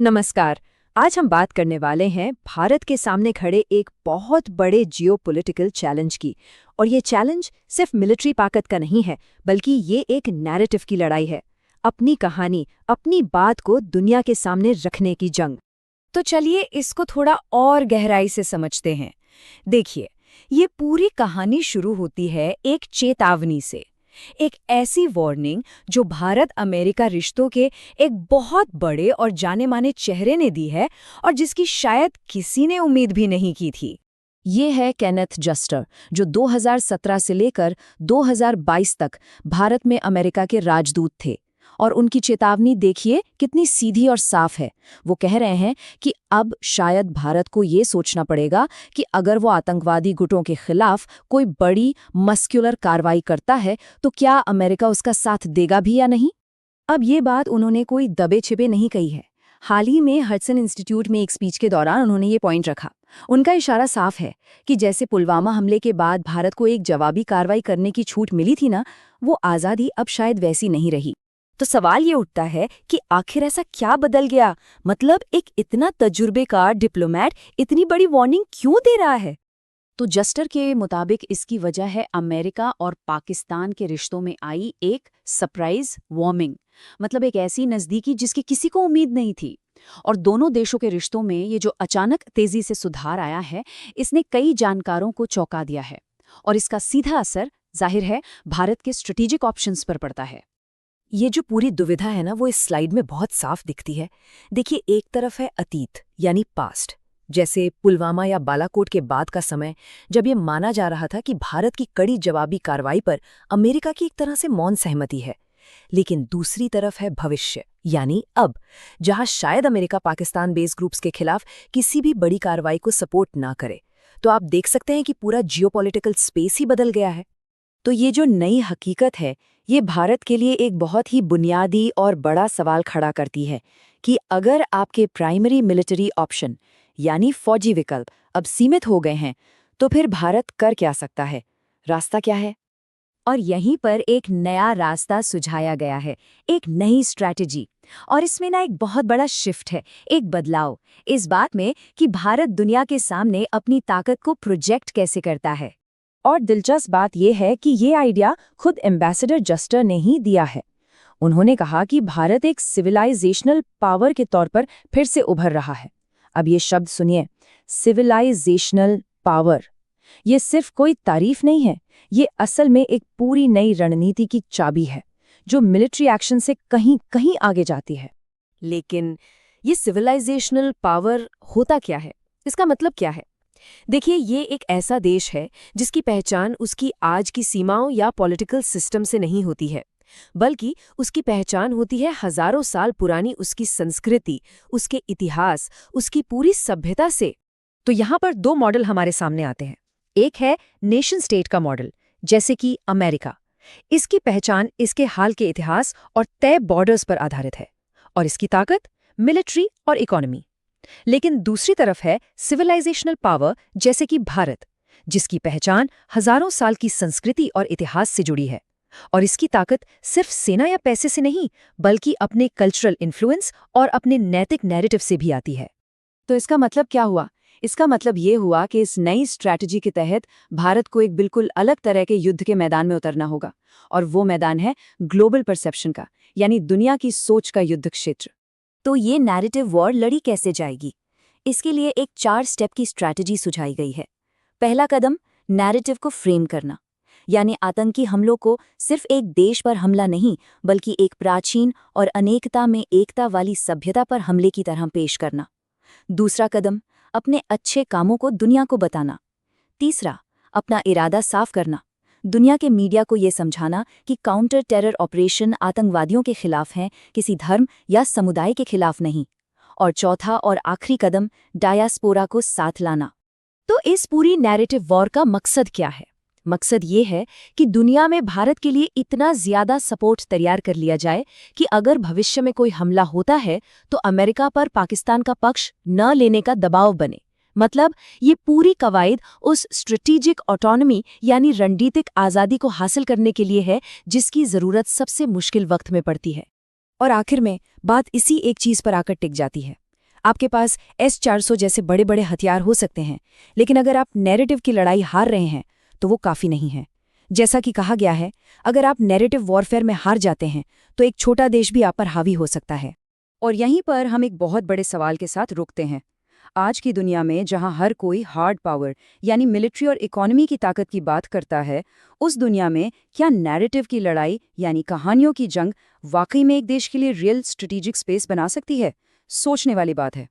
नमस्कार। आज हम बात करने वाले हैं भारत के सामने खड़े एक बहुत बड़े जियोपॉलिटिकल चैलेंज की। और ये चैलेंज सिर्फ मिलिट्री ताकत का नहीं है, बल्कि ये एक नैरेटिव की लड़ाई है। अपनी कहानी, अपनी बात को दुनिया के सामने रखने की जंग। तो चलिए इसको थोड़ा और गहराई से समझते हैं। देखिए, ये पूरी कहानी शुरू होती है एक चेतावनी से, एक ऐसी वार्निंग जो भारत अमेरिका रिश्तों के एक बहुत बड़े और जाने माने चेहरे ने दी है और जिसकी शायद किसी ने उम्मीद भी नहीं की थी। ये है केनेथ जस्टर, जो 2017 से लेकर 2022 तक भारत में अमेरिका के राजदूत थे। और उनकी चेतावनी देखिए कितनी सीधी और साफ है। वो कह रहे हैं कि अब शायद भारत को ये सोचना पड़ेगा कि अगर वो आतंकवादी गुटों के खिलाफ कोई बड़ी मस्कुलर कार्रवाई करता है तो क्या अमेरिका उसका साथ देगा भी या नहीं। अब ये बात उन्होंने कोई दबे छिपे नहीं कही है। हाल ही में हडसन इंस्टीट्यूट में एक स्पीच के दौरान उन्होंने ये पॉइंट रखा। उनका इशारा साफ है कि जैसे पुलवामा हमले के बाद भारत को एक जवाबी कार्रवाई करने की छूट मिली थी ना, वो आज़ादी अब शायद वैसी नहीं रही। तो सवाल ये उठता है कि आखिर ऐसा क्या बदल गया? मतलब एक इतना तजुर्बेकार डिप्लोमेट इतनी बड़ी वार्निंग क्यों दे रहा है? तो जस्टर के मुताबिक इसकी वजह है अमेरिका और पाकिस्तान के रिश्तों में आई एक सरप्राइज वार्मिंग। मतलब एक ऐसी नज़दीकी जिसकी किसी को उम्मीद नहीं थी। और दोनों देशों के रिश्तों में ये जो अचानक तेजी से सुधार आया है, इसने कई जानकारों को चौंका दिया है। और इसका सीधा असर जाहिर है भारत के स्ट्रेटेजिक ऑप्शंस पर पड़ता है। ये जो पूरी दुविधा है ना, वो इस स्लाइड में बहुत साफ दिखती है। देखिए, एक तरफ है अतीत यानी पास्ट, जैसे पुलवामा या बालाकोट के बाद का समय, जब ये माना जा रहा था कि भारत की कड़ी जवाबी कार्रवाई पर अमेरिका की एक तरह से मौन सहमति है। लेकिन दूसरी तरफ है भविष्य यानी अब, जहां शायद अमेरिका पाकिस्तान बेस्ड ग्रुप्स के खिलाफ किसी भी बड़ी कार्रवाई को सपोर्ट ना करे। तो आप देख सकते हैं कि पूरा जियोपॉलिटिकल स्पेस ही बदल गया है। तो ये जो नई हकीकत है, ये भारत के लिए एक बहुत ही बुनियादी और बड़ा सवाल खड़ा करती है कि अगर आपके प्राइमरी मिलिट्री ऑप्शन यानी फौजी विकल्प अब सीमित हो गए हैं, तो फिर भारत कर क्या सकता है? रास्ता क्या है? और यहीं पर एक नया रास्ता सुझाया गया है, एक नई स्ट्रैटेजी। और इसमें ना एक बहुत बड़ा शिफ्ट है, एक बदलाव इस बात में कि भारत दुनिया के सामने अपनी ताकत को प्रोजेक्ट कैसे करता है। और दिलचस्प बात यह है कि ये आइडिया खुद एम्बेसडर जस्टर ने ही दिया है। उन्होंने कहा कि भारत एक सिविलाइजेशनल पावर के तौर पर फिर से उभर रहा है। अब ये शब्द सुनिए, सिविलाइजेशनल पावर। ये सिर्फ कोई तारीफ नहीं है, ये असल में एक पूरी नई रणनीति की चाबी है जो मिलिट्री एक्शन से कहीं कहीं आगे जाती है। लेकिन ये सिविलाइजेशनल पावर होता क्या है? इसका मतलब क्या है? देखिए, ये एक ऐसा देश है जिसकी पहचान उसकी आज की सीमाओं या पॉलिटिकल सिस्टम से नहीं होती है, बल्कि उसकी पहचान होती है हजारों साल पुरानी उसकी संस्कृति, उसके इतिहास, उसकी पूरी सभ्यता से। तो यहाँ पर दो मॉडल हमारे सामने आते हैं। एक है नेशन स्टेट का मॉडल, जैसे कि अमेरिका। इसकी पहचान इसके हाल के इतिहास और तय बॉर्डर्स पर आधारित है, और इसकी ताकत मिलिट्री और इकोनॉमी। लेकिन दूसरी तरफ है सिविलाइजेशनल पावर, जैसे कि भारत, जिसकी पहचान हजारों साल की संस्कृति और इतिहास से जुड़ी है। और इसकी ताकत सिर्फ सेना या पैसे से नहीं, बल्कि अपने कल्चरल इन्फ्लुएंस और अपने नैतिक नैरेटिव से भी आती है। तो इसका मतलब क्या हुआ? इसका मतलब ये हुआ कि इस नई स्ट्रैटेजी के तहत भारत को एक बिल्कुल अलग तरह के युद्ध के मैदान में उतरना होगा। और वो मैदान है ग्लोबल परसेप्शन का, यानी दुनिया की सोच का युद्ध क्षेत्र। तो ये नैरेटिव वॉर लड़ी कैसे जाएगी? इसके लिए एक 4 स्टेप की स्ट्रैटेजी सुझाई गई है। पहला कदम, नैरेटिव को फ्रेम करना, यानी आतंकी हमलों को सिर्फ एक देश पर हमला नहीं, बल्कि एक प्राचीन और अनेकता में एकता वाली सभ्यता पर हमले की तरह पेश करना। दूसरा कदम, अपने अच्छे कामों को दुनिया को बताना। तीसरा, अपना इरादा साफ करना, दुनिया के मीडिया को ये समझाना कि काउंटर टेरर ऑपरेशन आतंकवादियों के खिलाफ हैं, किसी धर्म या समुदाय के खिलाफ नहीं। और चौथा और आखिरी कदम, डायास्पोरा को साथ लाना। तो इस पूरी नैरेटिव वॉर का मकसद क्या है? मकसद ये है कि दुनिया में भारत के लिए इतना ज्यादा सपोर्ट तैयार कर लिया जाए कि अगर भविष्य में कोई हमला होता है तो अमेरिका पर पाकिस्तान का पक्ष न लेने का दबाव बने। मतलब ये पूरी कवायद उस स्ट्रेटेजिक ऑटोनॉमी यानी रणनीतिक आज़ादी को हासिल करने के लिए है जिसकी ज़रूरत सबसे मुश्किल वक्त में पड़ती है। और आखिर में बात इसी एक चीज़ पर आकर टिक जाती है आपके पास S-400 जैसे बड़े बड़े हथियार हो सकते हैं, लेकिन अगर आप नैरेटिव की लड़ाई हार रहे हैं तो वो काफ़ी नहीं है। जैसा कि कहा गया है, अगर आप नैरेटिव वॉरफेयर में हार जाते हैं तो एक छोटा देश भी आप पर हावी हो सकता है। और यहीं पर हम एक बहुत बड़े सवाल के साथ रुकते हैं। आज की दुनिया में जहां हर कोई हार्ड पावर यानी मिलिट्री और इकोनॉमी की ताकत की बात करता है, उस दुनिया में क्या नैरेटिव की लड़ाई यानी कहानियों की जंग वाकई में एक देश के लिए रियल स्ट्रेटेजिक स्पेस बना सकती है? सोचने वाली बात है।